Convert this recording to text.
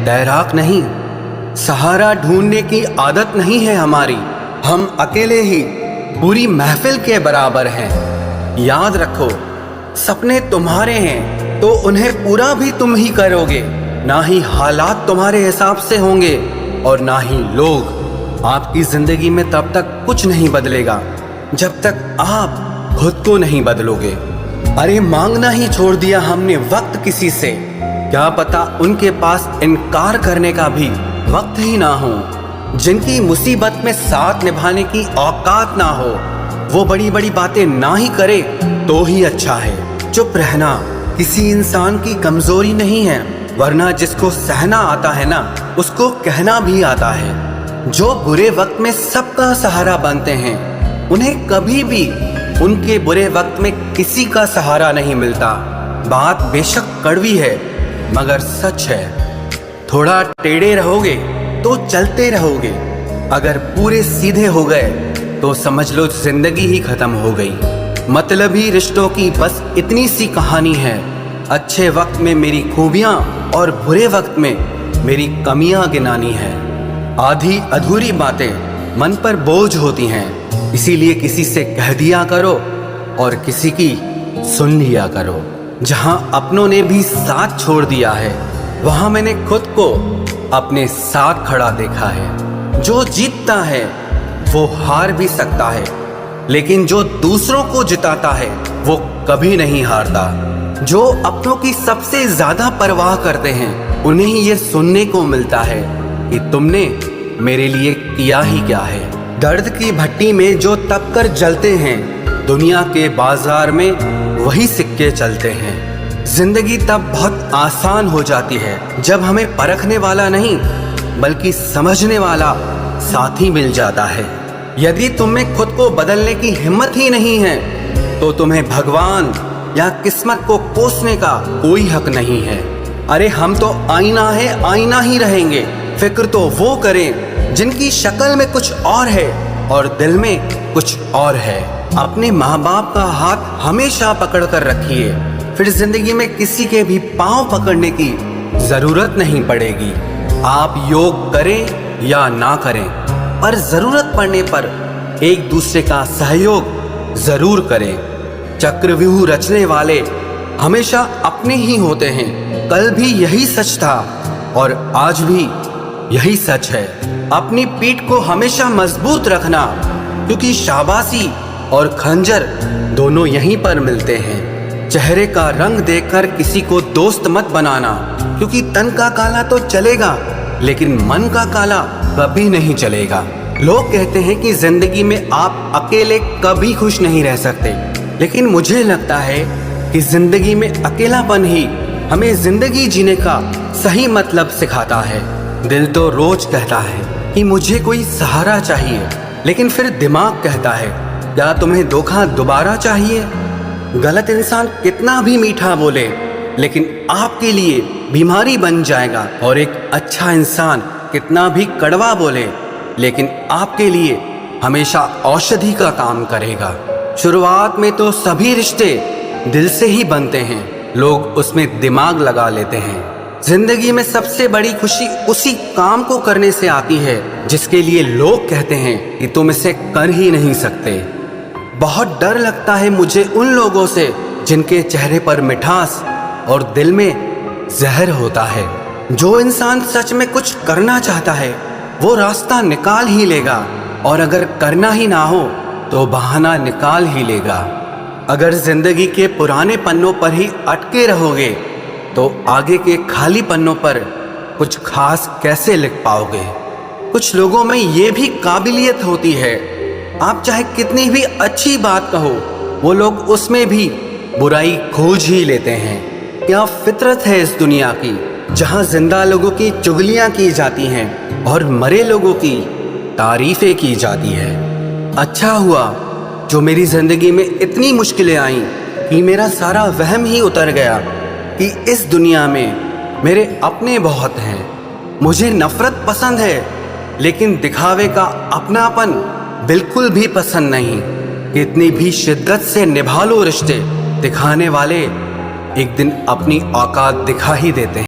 तैराक नहीं, सहारा ढूंढने की आदत नहीं है हमारी। हम अकेले ही पूरी महफिल के बराबर हैं। याद रखो, सपने तुम्हारे हैं तो उन्हें पूरा भी तुम ही करोगे। ना ही हालात तुम्हारे हिसाब से होंगे और ना ही लोग। आपकी जिंदगी में तब तक कुछ नहीं बदलेगा जब तक आप खुद को नहीं बदलोगे। अरे मांगना ही छोड़ दिया हमने वक्त किसी से, क्या पता उनके पास इनकार करने का भी वक्त ही ना हो। जिनकी मुसीबत में साथ निभाने की औकात ना हो, वो बड़ी बड़ी बातें ना ही करे तो ही अच्छा है। चुप रहना किसी इंसान की कमजोरी नहीं है, वरना जिसको सहना आता है ना, उसको कहना भी आता है। जो बुरे वक्त में सबका सहारा बनते हैं, उन्हें कभी भी उनके बुरे वक्त में किसी का सहारा नहीं मिलता। बात बेशक कड़वी है मगर सच है। थोड़ा टेढ़े रहोगे तो चलते रहोगे, अगर पूरे सीधे हो गए तो समझ लो जिंदगी ही खत्म हो गई। मतलबी रिश्तों की बस इतनी सी कहानी है। अच्छे वक्त में मेरी खूबियां और बुरे वक्त में मेरी कमियां गिनानी है। आधी अधूरी बातें मन पर बोझ होती हैं, इसीलिए किसी से कह दिया करो और किसी की सुन लिया करो। जहां अपनों ने भी साथ छोड़ दिया है, वहां मैंने खुद को अपने साथ खड़ा देखा है। जो जीतता है वो हार भी सकता है, लेकिन जो दूसरों को जिताता है वो कभी नहीं हारता। जो अपनों की सबसे ज्यादा परवाह करते हैं, उन्हें ही ये सुनने को मिलता है कि तुमने मेरे लिए किया ही क्या है। दर्द की भट्टी में जो तप कर जलते हैं, दुनिया के बाजार में वही सिक्के चलते हैं। जिंदगी तब बहुत आसान हो जाती है जब हमें परखने वाला नहीं बल्कि समझने वाला साथी मिल जाता है। यदि तुम्हें खुद को बदलने की हिम्मत ही नहीं है तो तुम्हें भगवान या किस्मत को कोसने का कोई हक नहीं है। अरे हम तो आईना है, आईना ही रहेंगे। फिक्र तो वो करें जिनकी शक्ल में कुछ और है और दिल में कुछ और है। अपने माँ बाप का हाथ हमेशा पकड़ कर रखिए, फिर जिंदगी में किसी के भी पांव पकड़ने की जरूरत नहीं पड़ेगी। आप योग करें या ना करें, पर जरूरत पड़ने पर एक दूसरे का सहयोग जरूर करें। चक्रव्यूह रचने वाले हमेशा अपने ही होते हैं। कल भी यही सच था और आज भी यही सच है। अपनी पीठ को हमेशा मजबूत रखना, क्योंकि शाबाशी और खंजर दोनों यहीं पर मिलते हैं। चेहरे का रंग देखकर किसी को दोस्त मत बनाना, क्योंकि तन का काला तो चलेगा लेकिन मन का काला कभी नहीं चलेगा। लोग कहते हैं कि जिंदगी में आप अकेले कभी खुश नहीं रह सकते, लेकिन मुझे लगता है कि जिंदगी में अकेलापन ही हमें जिंदगी जीने का सही मतलब सिखाता है। दिल तो रोज कहता है कि मुझे कोई सहारा चाहिए, लेकिन फिर दिमाग कहता है क्या तुम्हें धोखा दोबारा चाहिए। गलत इंसान कितना भी मीठा बोले, लेकिन आपके लिए बीमारी बन जाएगा। और एक अच्छा इंसान कितना भी कड़वा बोले, लेकिन आपके लिए हमेशा औषधि का काम करेगा। शुरुआत में तो सभी रिश्ते दिल से ही बनते हैं, लोग उसमें दिमाग लगा लेते हैं। जिंदगी में सबसे बड़ी खुशी उसी काम को करने से आती है जिसके लिए लोग कहते हैं कि तुम इसे कर ही नहीं सकते। बहुत डर लगता है मुझे उन लोगों से जिनके चेहरे पर मिठास और दिल में जहर होता है। जो इंसान सच में कुछ करना चाहता है वो रास्ता निकाल ही लेगा, और अगर करना ही ना हो तो बहाना निकाल ही लेगा। अगर जिंदगी के पुराने पन्नों पर ही अटके रहोगे तो आगे के खाली पन्नों पर कुछ खास कैसे लिख पाओगे। कुछ लोगों में ये भी काबिलियत होती है, आप चाहे कितनी भी अच्छी बात कहो, वो लोग उसमें भी बुराई खोज ही लेते हैं। क्या फितरत है इस दुनिया की, जहां जिंदा लोगों की चुगलियां की जाती हैं और मरे लोगों की तारीफें की जाती है। अच्छा हुआ जो मेरी जिंदगी में इतनी मुश्किलें आईं कि मेरा सारा वहम ही उतर गया कि इस दुनिया में मेरे अपने बहुत हैं। मुझे नफरत पसंद है, लेकिन दिखावे का अपनापन बिल्कुल भी पसंद नहीं। कितनी भी शिद्दत से निभा लो रिश्ते, दिखाने वाले एक दिन अपनी औकात दिखा ही देते हैं।